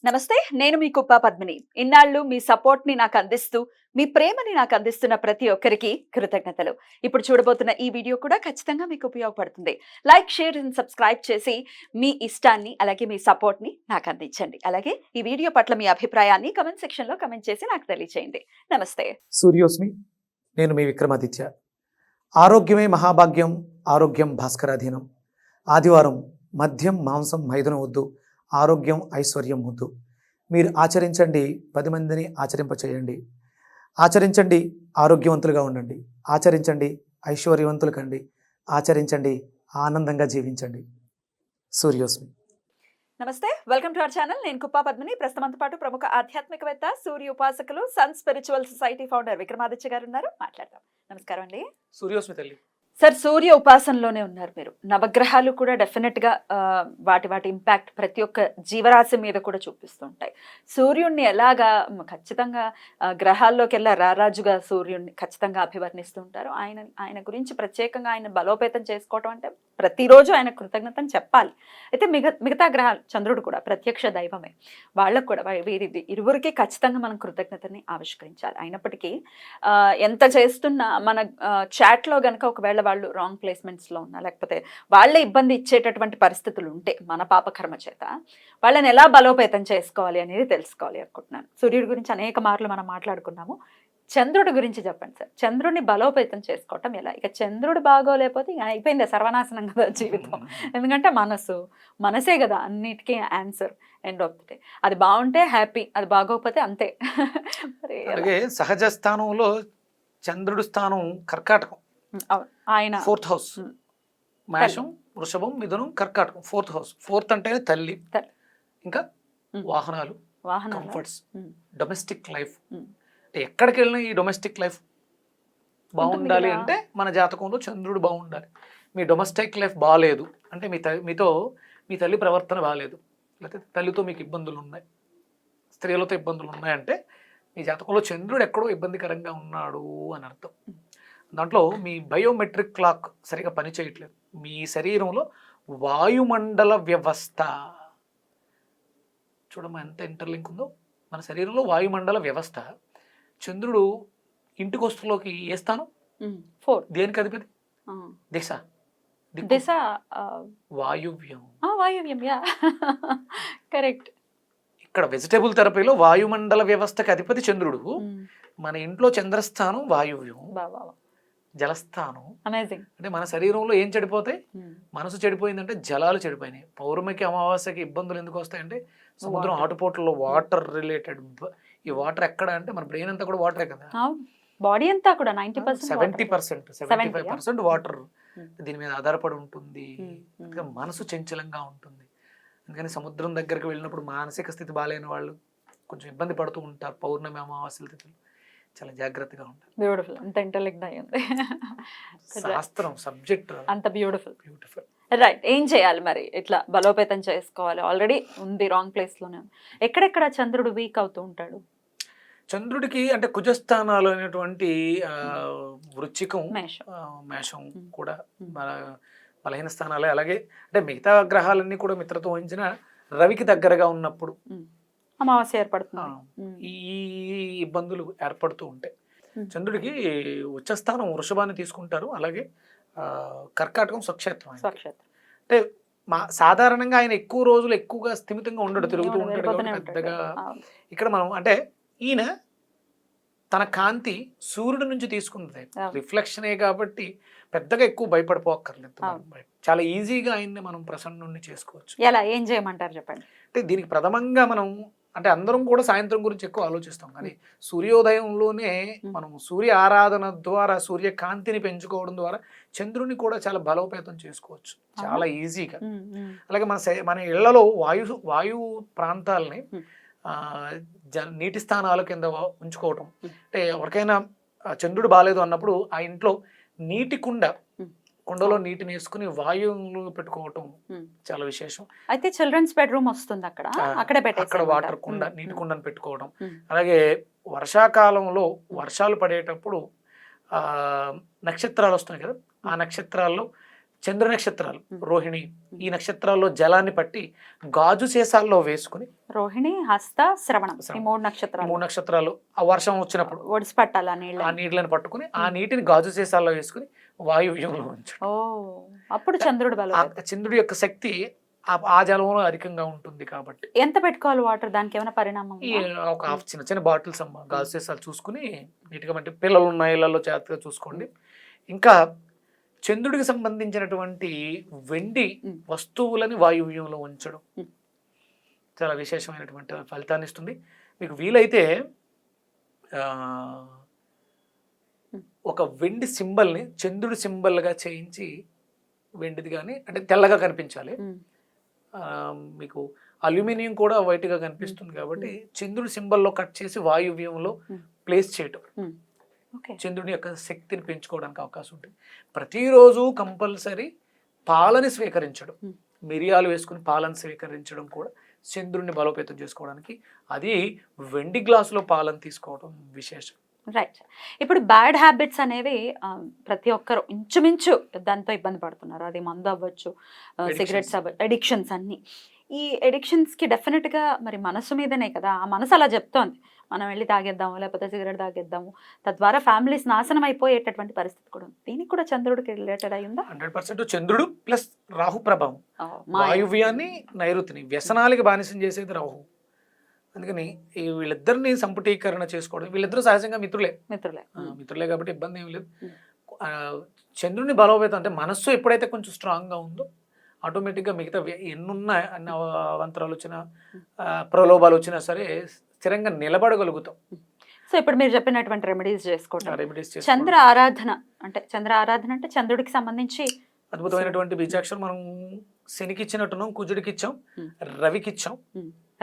నమస్తే. నేను మీ కుప్ప పద్మిని. ఇన్నాళ్ళు మీ సపోర్ట్‌ని నాకందిస్తూ, మీ ప్రేమని నాకందిస్తున్న ప్రతి ఒక్కరికి కృతజ్ఞతలు. ఇప్పుడు చూడబోతున్న ఈ వీడియో కూడా ఖచ్చితంగా మీకు ఉపయోగపడుతుంది. లైక్, షేర్ అండ్ సబ్స్క్రైబ్ చేసి మీ ఇష్టాన్ని, అలాగే మీ సపోర్ట్‌ని నాకందించండి. అలాగే ఈ వీడియో పట్ల మీ అభిప్రాయాన్ని కామెంట్ సెక్షన్‌లో కామెంట్ చేసి నాకు తెలియజేయండి. నమస్తే. సూర్యోస్మి. నేను మీ విక్రమాదిత్య. ఆరోగ్యమే మహాభాగ్యం, ఆరోగ్యం భాస్కరాధీనం. ఆదివారం మద్యం మాంసం మైదనం వద్దు, ఆరోగ్యం ఐశ్వర్యం వద్దు. మీరు ఆచరించండి, 10 మందిని ఆచరింపచేయండి. ఆచరించండి, ఆరోగ్యవంతులుగా ఉండండి. ఆచరించండి, ఐశ్వర్యవంతులు కండి. ఆచరించండి, ఆనందంగా జీవించండి. సూర్యోస్మి. నమస్తే. Welcome to our channel. నేను కుప్ప పద్మిని. ప్రస్తుతంతో పాటు ప్రముఖ ఆధ్యాత్మికవేత్త, సూర్య ఉపాసకులు, sun spiritual society founder Vikramaditya గారు ఉన్నారు. మాట్లాడదాం. నమస్కారం అండి. సూర్యోస్మి తల్లి. సార్, సూర్య ఉపాసనలోనే ఉన్నారు మీరు. నవగ్రహాలు కూడా డెఫినెట్గా వాటి ఇంపాక్ట్ ప్రతి ఒక్క జీవరాశి మీద కూడా చూపిస్తుంటాయి. సూర్యుడిని ఎలాగా ఖచ్చితంగా గ్రహాల్లోకి వెళ్ళా రారాజుగా సూర్యుడిని ఖచ్చితంగా అభివర్ణిస్తూ ఉంటారు. ఆయన గురించి ప్రత్యేకంగా ఆయన బలోపేతం చేసుకోవటం అంటే ప్రతిరోజు ఆయన కృతజ్ఞతను చెప్పాలి. అయితే మిగతా గ్రహాలు, చంద్రుడు కూడా ప్రత్యక్ష దైవమే. వాళ్ళకు కూడా వీరి ఇరువురికి ఖచ్చితంగా మనం కృతజ్ఞతని ఆవిష్కరించాలి. అయినప్పటికీ ఎంత చేస్తున్నా మన చాట్లో గనక ఒకవేళ వాళ్ళు రాంగ్ ప్లేస్మెంట్స్లో ఉన్నా, లేకపోతే వాళ్ళే ఇబ్బంది ఇచ్చేటటువంటి పరిస్థితులు ఉంటే మన పాపకర్మ చేత వాళ్ళని ఎలా బలోపేతం చేసుకోవాలి అనేది తెలుసుకోవాలి అనుకుంటున్నాను. సూర్యుడి గురించి అనేక మార్లు మనం మాట్లాడుకున్నాము. చంద్రుడి గురించి చెప్పండి సార్. చంద్రుడిని బలోపేతం చేసుకోవటం ఎలా? ఇక చంద్రుడు బాగోలేకపోతే ఇక అయిపోయింది, సర్వనాశనం కదా జీవితం. ఎందుకంటే మనసే కదా అన్నిటికీ answer end of the day. అది బాగుంటే హ్యాపీ, అది బాగోకపోతే అంతే. అలాగే సహజ స్థానంలో చంద్రుడి స్థానం కర్కాటకం, ఆయన 4th హౌస్. మేషం, వృషభం, మిథునం, కర్కాటకం 4th హౌస్. 4th అంటేనే తల్లి, ఇంకా వాహనాలు, కంఫర్ట్స్, డొమెస్టిక్ లైఫ్. ఎక్కడికి వెళ్ళినా ఈ డొమెస్టిక్ లైఫ్ బాగుండాలి అంటే మన జాతకంలో చంద్రుడు బాగుండాలి. మీ డొమెస్టిక్ లైఫ్ బాగాలేదు అంటే మీ తల్లి ప్రవర్తన బాగాలేదు, లేకపోతే తల్లితో మీకు ఇబ్బందులు ఉన్నాయి, స్త్రీలతో ఇబ్బందులు ఉన్నాయంటే మీ జాతకంలో చంద్రుడు ఎక్కడో ఇబ్బందికరంగా ఉన్నాడు అని అర్థం. దాంట్లో మీ బయోమెట్రిక్ క్లాక్ సరిగా పనిచేయట్లేదు. మీ శరీరంలో వాయుమండల వ్యవస్థ చూడమ్మా ఎంత ఇంటర్లింక్ ఉందో. మన శరీరంలో వాయుమండల వ్యవస్థ. చంద్రుడు ఇంటి కోస్తులోకి ఏ స్థానం? 4. దేనికి అధిపతి? దిశ. దిశ వాయువ్యం. వాయువ్యం, యా కరెక్ట్. ఇక్కడ వెజిటబుల్ థెరపీలో వాయుమండల వ్యవస్థకి అధిపతి చంద్రుడు. మన ఇంట్లో చంద్రస్థానం వాయువ్యం, జలస్థానం. అంటే మన శరీరంలో ఏం చెడిపోతాయి? మనసు చెడిపోయిందంటే జలాలు చెడిపోయినాయి. పౌర్ణమికి అమావాస్యకి ఇబ్బందులు ఎందుకు వస్తాయంటే సముద్రం ఆటుపోట్లలో వాటర్ రిలేటెడ్. ఈ వాటర్ ఎక్కడ అంటే మన బ్రెయిన్ అంతా కూడా వాటరే కదా. బాడీ అంతా కూడా 90%, 70%, 75% వాటర్ దీని మీద ఆధారపడి ఉంటుంది. మనసు చంచలంగా ఉంటుంది. అందుకని సముద్రం దగ్గరికి వెళ్ళినప్పుడు మానసిక స్థితి బాగాలేని వాళ్ళు కొంచెం ఇబ్బంది పడుతూ ఉంటారు. పౌర్ణమి అమావాస్యల తిథులు చాలా జాగ్రత్తగా ఉంటారు. బ్యూటిఫుల్. అంత ఇంటెలిజెంట్ అయ్యింది శాస్త్రం సబ్జెక్ట్, అంత బ్యూటిఫుల్. రైట్. ఏం చేయాలి మరి? ఇట్లా బలోపేతం చేసుకోవాలి. ఆల్రెడీ ఉంది రాంగ్ ప్లేస్ లోనే. ఎక్కడెక్కడ చంద్రుడు వీక్ అవుతూ ఉంటాడు? చంద్రుడికి అంటే కుజస్థానాలు అనేటువంటి వృశ్చికం, మేషం కూడా బలహీన స్థానాలే. అలాగే అంటే మిగతా గ్రహాలన్నీ కూడా మిత్రత్వం వహించిన రవికి దగ్గరగా ఉన్నప్పుడు అమావాస్య ఏర్పడుతుంది. ఈ ఇబ్బందులు ఏర్పడుతూ ఉంటాయి. చంద్రుడికి ఉచ్చస్థానం వృషభాన్ని తీసుకుంటారు. అలాగే కర్కాటకం స్వక్షేత్రం. అంటే సాధారణంగా ఆయన ఎక్కువ రోజులు ఎక్కువగా స్థిమితంగా ఉండడు, తిరుగుతూ ఉంటాడు కాబట్టి పెద్దగా ఇక్కడ మనం అంటే ఈయన తన కాంతి సూర్యుడి నుంచి తీసుకుంది, రిఫ్లెక్షనే కాబట్టి పెద్దగా ఎక్కువ భయపడిపోక్కర్లేదు. చాలా ఈజీగా ఆయన్ని మనం ప్రసన్నుడిని చేసుకోవచ్చు. ఎలా, ఏం చేయమంటారు చెప్పండి? అంటే దీనికి ప్రథమంగా మనం అంటే అందరం కూడా సాయంత్రం గురించి ఎక్కువ ఆలోచిస్తాం, కానీ సూర్యోదయంలోనే మనం సూర్య ఆరాధన ద్వారా సూర్యకాంతిని పెంచుకోవడం ద్వారా చంద్రుని కూడా చాలా బలోపేతం చేసుకోవచ్చు చాలా ఈజీగా. అలాగే మన ఇళ్లలో వాయు ప్రాంతాలని నీటి స్థానాల కింద ఉంచుకోవటం. అంటే ఎవరికైనా చంద్రుడు బాగాలేదు అన్నప్పుడు ఆ ఇంట్లో నీటి కుండలో నీటిని వేసుకుని వాయువులు పెట్టుకోవటం చాలా విశేషం. అయితే చిల్డ్రన్స్ బెడ్రూమ్ వస్తుంది అక్కడ వాటర్ కుండ, నీటి కుండను పెట్టుకోవడం. అలాగే వర్షాకాలంలో వర్షాలు పడేటప్పుడు నక్షత్రాలు వస్తున్నాయి కదా, ఆ నక్షత్రాల్లో చంద్ర నక్షత్రాలు రోహిణి ఈ నక్షత్రాల్లో జలాన్ని పట్టి గాజు సీసాల్లో వేసుకుని, రోహిణి, హస్త, శ్రవణం ఈ 3 నక్షత్రాలు. 3 నక్షత్రాలు ఆ వర్షం వచ్చినప్పుడు ఒడిసి పట్టాలి ఆ నీళ్ళని పట్టుకుని ఆ నీటిని గాజు సీసాల్లో వేసుకుని వాయువ్యంలో ఉంచడం. ఓ అప్పుడు చంద్రుడు బలం. చంద్రుడి యొక్క శక్తి ఆ జలంలో అధికంగా ఉంటుంది కాబట్టి. ఎంత పెట్టుకోవాలి వాటర్? దానికి ఏమైనా పరిణామం? ఒక హాఫ్ చిన్న చిన్న బాటిల్స్ అమ్మ గాజు సీసాలు చూసుకుని నీట్గా, అంటే పిల్లలు ఉన్న ఇళ్లలో జాగ్రత్తగా చూసుకోండి. ఇంకా చంద్రుడికి సంబంధించినటువంటి వెండి వస్తువులని వాయువ్యంలో ఉంచడం చాలా విశేషమైనటువంటి ఫలితాన్ని ఇస్తుంది. మీకు వీలైతే ఒక వెండి సింబల్ని చంద్రుడి సింబల్గా చేయించి, వెండిది కానీ అంటే తెల్లగా కనిపించాలి. మీకు అల్యూమినియం కూడా వైట్గా కనిపిస్తుంది కాబట్టి చంద్రుడి సింబల్లో కట్ చేసి వాయువ్యంలో ప్లేస్ చేయటం చంద్రుని యొక్క శక్తిని పెంచుకోవడానికి అవకాశం ఉంటుంది. ప్రతిరోజు కంపల్సరీ పాలని స్వీకరించడం, మిరియాలు వేసుకుని పాలను స్వీకరించడం కూడా చంద్రుడిని బలోపేతం చేసుకోవడానికి. అది వెండి గ్లాసులో పాలను తీసుకోవడం విశేషం. రైట్. ఇప్పుడు బ్యాడ్ హ్యాబిట్స్ అనేవి ప్రతి ఒక్కరు ఇంచుమించు దాంతో ఇబ్బంది పడుతున్నారు. అది మందు అవ్వచ్చు, సిగరెట్స్ అవ్వచ్చు, అడిక్షన్స్ అన్నీ. ఈ అడిక్షన్స్కి డెఫినెట్గా మరి మనసు మీదనే కదా, ఆ మనసు అలా చెప్తోంది మనం వెళ్ళి తాగేద్దాము లేకపోతే సిగరెట్ తాగేద్దాము, తద్వారా ఫ్యామిలీస్ నాశనం అయిపోయేటటువంటి పరిస్థితి కూడా ఉంది. దీనికి కూడా చంద్రుడికి రిలేటెడ్ అయి ఉందా? 100% చంద్రుడు ప్లస్ రాహు ప్రభావం. వాయువ్యాన్ని నైరుతిని వ్యసనాలకి బానిసం చేసేది రాహు. అందుకని ఈ వీళ్ళిద్దరిని సంపుటీకరణ చేసుకోవడం, వీళ్ళిద్దరూ సహజంగా మిత్రులే కాబట్టి ఇబ్బంది ఏమి లేదు. చంద్రుని బలోపేతం అంటే మనస్సు ఎప్పుడైతే కొంచెం స్ట్రాంగ్గా ఉందో ఆటోమేటిక్గా మిగతా ఎన్నున్నా అన్ని అవంతరాలు వచ్చినా ప్రలోభాలు వచ్చినా సరే స్థిరంగా నిలబడగలుగుతాం. సో ఇప్పుడు మీరు చెప్పినటువంటి రెమెడీస్ చేసుకోవడం. చంద్ర ఆరాధన అంటే చంద్రుడికి సంబంధించి అద్భుతమైనటువంటి బీజాక్షరం మనం శనికి ఇచ్చినట్టున్నాం, కుజుడికి ఇచ్చాం, రవికి ఇచ్చాం,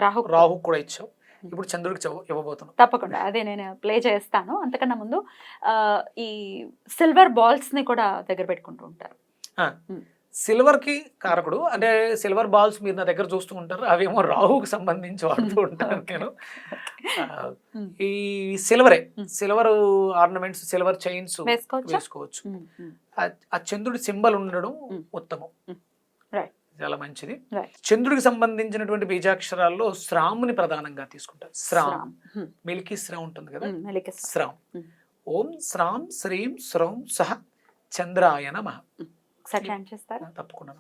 రాహు కూడా ఇచ్చాం. ఇప్పుడు చంద్రుడికి ఇవ్వబోతున్నాం. తప్పకుండా అదే నేను ప్లే చేస్తాను. అంతకన్నా ముందు ఈ సిల్వర్ బాల్స్ ని కూడా దగ్గర పెట్టుకుంటూ ఉంటారు. సిల్వర్ కి కారకుడు అంటే సిల్వర్ బాల్స్ మీరు నా దగ్గర చూస్తూ ఉంటారు, అవేమో రాహుకి సంబంధించి వాడుతూ ఉంటాను నేను. ఈ సిల్వర్ ఆర్నమెంట్స్, సిల్వర్ చైన్స్ వేసుకోవచ్చు. ఆ చంద్రుడి సింబల్ ఉండడం ఉత్తమం, చాలా మంచిది. చంద్రుడికి సంబంధించినటువంటి బీజాక్షరాల్లో శ్రామ్ని ప్రధానంగా తీసుకుంటారు. శ్రామ్, మిల్కీ శ్రామ్ ఉంటుంది కదా, శ్రామ్. ఓం శ్రామ్ శ్రీం శ్రౌం సహ చంద్రాయ నమః. తప్పకుండా.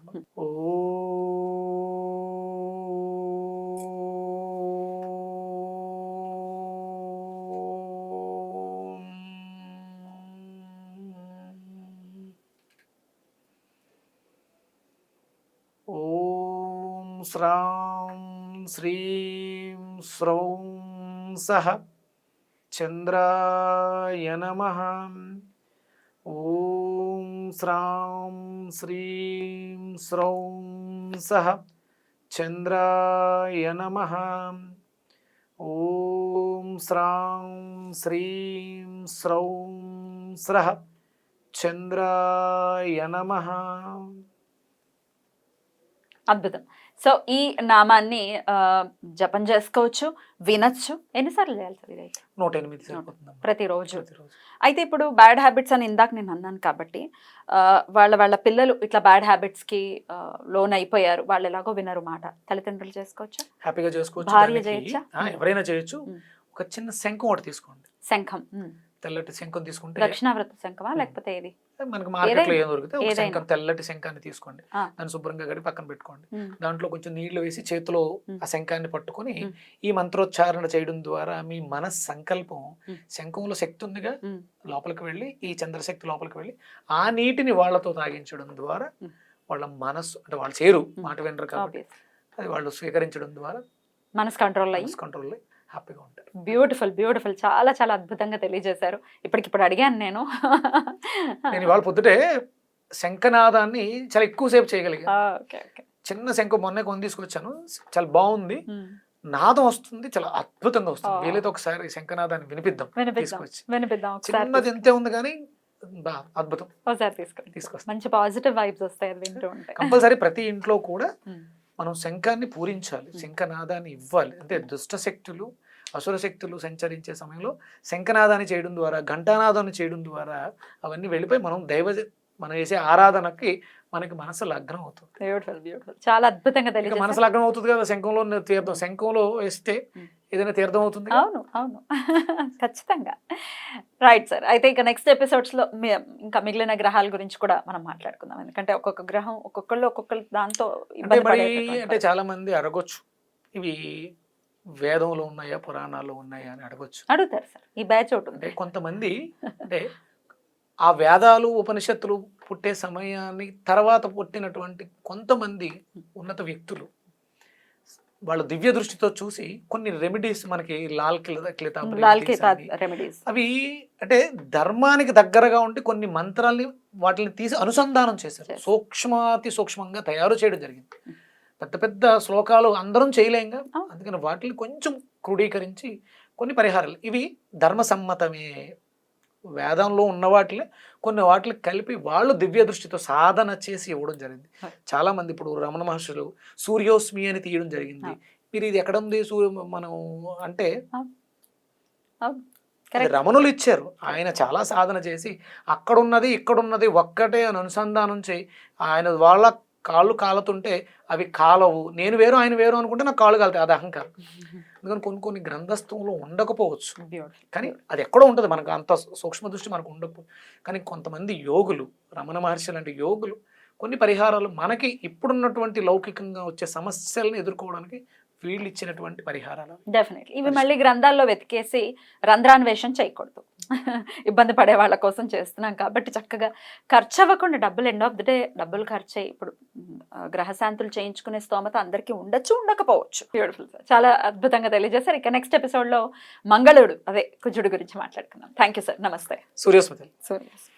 ఓం శ్రాం శ్రీం శ్రౌం సహ చంద్రాయ నమః. ఓం శ్రాం శ్రీం శ్రౌం సహ చంద్రాయ నమః. ఓం శ్రాం శ్రీం శ్రౌం సహ చంద్రాయ నమః. అద్భుతం. సో ఈ నామాన్ని జపం చేసుకోవచ్చు, వినొచ్చు. ఎన్నిసార్లు చేయాలి సార్ ఇదైతే? 108 ప్రతిరోజు. అయితే ఇప్పుడు బ్యాడ్ హ్యాబిట్స్ అని ఇందాక నేను అన్నాను కాబట్టి వాళ్ళ పిల్లలు ఇట్లా బ్యాడ్ హ్యాబిట్స్కి లోన్ అయిపోయారు, వాళ్ళు ఎలాగో వినరు మాట, తల్లిదండ్రులు చేసుకోవచ్చా? హ్యాపీగా చేసుకోవచ్చు. భార్య చేయొచ్చా? ఎవరైనా చేయొచ్చు. ఒక చిన్న శంఖం ఒకటి తీసుకోండి. శంఖం, తెల్లటి శంఖం తీసుకుంటే, దక్షిణావ్రత శంఖమా లేకపోతే ఏది మనకు మార్కెట్లో ఏం దొరికితే ఒక శంఖం, తెల్లటి శంఖాన్ని తీసుకోండి. దాన్ని శుభ్రంగా గడి పక్కన పెట్టుకోండి. దాంట్లో కొంచెం నీళ్లు వేసి చేతిలో ఆ శంఖాన్ని పట్టుకొని ఈ మంత్రోచ్చారణ చేయడం ద్వారా మీ మనస్ సంకల్పం, శంఖంలో శక్తి ఉందిగా, లోపలికి వెళ్ళి ఈ చంద్రశక్తి లోపలికి వెళ్ళి ఆ నీటిని వాళ్ళతో తాగించడం ద్వారా వాళ్ళ మనస్సు, అంటే వాళ్ళు చేరు మాట వినరు కాబట్టి అది వాళ్ళు స్వీకరించడం ద్వారా మనస్ కంట్రోల్ హ్యాపీగా ఉంటారు. బ్యూటిఫుల్. చాలా చాలా అద్భుతంగా తెలియజేశారు. ఇప్పటికిప్పుడు అడిగాను నేను ఇవాళ పొద్దుటే శంఖనాదాన్ని చాలా ఎక్కువసేపు చేయగలిగా. చిన్న శంఖం మొన్నే కొని తీసుకొచ్చాను, చాలా బాగుంది, నాదం వస్తుంది, చాలా అద్భుతంగా వస్తుంది. వీలైతే ఒకసారి శంఖనాదాన్ని వినిపిద్దాం. చిన్నది ఎంతే ఉంది కానీ అద్భుతం. తీసుకొస్తాం. మంచి పాజిటివ్ వైబ్స్ వస్తాయి వింటూ ఉంటే. కంపల్సరీ ప్రతి ఇంట్లో కూడా మనం శంఖాన్ని పూరించాలి, శంఖనాదాన్ని ఇవ్వాలి. అంటే దుష్ట శక్తులు, అసుర శక్తులు సంచరించే సమయంలో శంఖనాదాన్ని చేయడం ద్వారా, ఘంటానాదాన్ని చేయడం ద్వారా అవన్నీ వెళ్ళిపోయి మనం దైవ మనం చేసే ఆరాధనకి మనకి మనసు లగ్నం అవుతుంది. బ్యూటిఫుల్ బ్యూటిఫుల్ చాలా అద్భుతంగా ఇక తెలియజేశారు. మనసు లగ్నం అవుతుంది కదా, శంఖంలో తీర్థం, శంఖంలో వేస్తే ఏదైనా తీర్థం అవుతుంది కదా. అవును అవును ఖచ్చితంగా. రైట్ సార్, అయితే ఇక నెక్స్ట్ ఎపిసోడ్స్ లో ఇంకా మిగిలిన గ్రహాల గురించి కూడా మనం మాట్లాడుకుందాం, ఎందుకంటే ఒక్కొక్క గ్రహం ఒక్కొక్కరు దాంతో అంటే ఇబ్బంది మరి పడేటటువంటి అంటే చాలా మంది అడగొచ్చు, ఇవి వేదంలో ఉన్నాయా పురాణాల్లో ఉన్నాయా అని అడగొచ్చు. అడుగుతారు సార్, ఈ బ్యాచ్ ఒకటి అంటే ఉంది. కొంతమంది అంటే ఆ వేదాలు ఉపనిషత్తులు పుట్టే సమయాన్ని తర్వాత పుట్టినటువంటి కొంతమంది ఉన్నత వ్యక్తులు వాళ్ళ దివ్య దృష్టితో చూసి కొన్ని రెమెడీస్ మనకి లాల్ కితాబ్ లాల్ remedies కితాబ్ అని, రెమెడీస్. అవి అంటే ధర్మానికి దగ్గరగా ఉండి కొన్ని మంత్రాల్ని వాటిని తీసి అనుసంధానం చేశారు, చేశారు. సూక్ష్మాతి సూక్ష్మంగా తయారు చేయడం జరిగింది. పెద్ద పెద్ద శ్లోకాలు అందరం చేయలేంగా, అవును. అందుకని వాటిని కొంచెం క్రోడీకరించి కొన్ని పరిహారాలు, ఇవి ధర్మసమ్మతమే, వేదంలో ఉన్న వాటిని కొన్ని వాటిని కలిపి వాళ్ళు దివ్య దృష్టితో సాధన చేసి ఇవ్వడం జరిగింది. చాలా మంది ఇప్పుడు రమణ మహర్షులు సూర్యోస్మి అని తీయడం జరిగింది. మీరు ఇది ఎక్కడ ఉంది మనం అంటే అవును అది కరెక్ట్. రమణులు ఇచ్చారు, ఆయన చాలా సాధన చేసి అక్కడున్నది ఇక్కడున్నది ఒక్కటే అని అనుసంధానం చేయి, ఆయన వాళ్ళ కాళ్ళు కాలుతుంటే అవి కాలవు, నేను వేరు ఆయన వేరు అనుకుంటే నాకు కాళ్ళు కాలుతాయి, అది అహంకారం. అందుకని కొన్ని కొన్ని గ్రంథస్థంలో ఉండకపోవచ్చు, కానీ అది ఎక్కడో ఉంటుంది, మనకు అంత సూక్ష్మ దృష్టి మనకు ఉండకపోవచ్చు. కానీ కొంతమంది యోగులు, రమణ మహర్షి లాంటి యోగులు కొన్ని పరిహారాలు మనకి ఇప్పుడున్నటువంటి లౌకికంగా వచ్చే సమస్యలను ఎదుర్కోవడానికి వీళ్ళు ఇచ్చినటువంటి పరిహారాలు. డెఫినెట్లీ ఇవి మళ్ళీ గ్రంథాల్లో వెతికేసి రంధ్రాన్వేషణ చేయకూడదు. ఇబ్బంది పడే వాళ్ళ కోసం చేస్తున్నాం కాబట్టి చక్కగా ఖర్చు అవ్వకుండా డబ్బులు ఎండ్ ఆఫ్ ది డే డబ్బులు ఖర్చు అయ్యి ఇప్పుడు గ్రహశాంతులు చేయించుకునే స్తోమత అందరికీ ఉండొచ్చు ఉండకపోవచ్చు. బ్యూటిఫుల్ సార్, చాలా అద్భుతంగా తెలియజేశారు. ఇక నెక్స్ట్ ఎపిసోడ్లో మంగళుడు అదే కుజుడు గురించి మాట్లాడుకుందాం. థ్యాంక్ యూ సార్, నమస్తే. సూర్యోస్మతి. సూర్య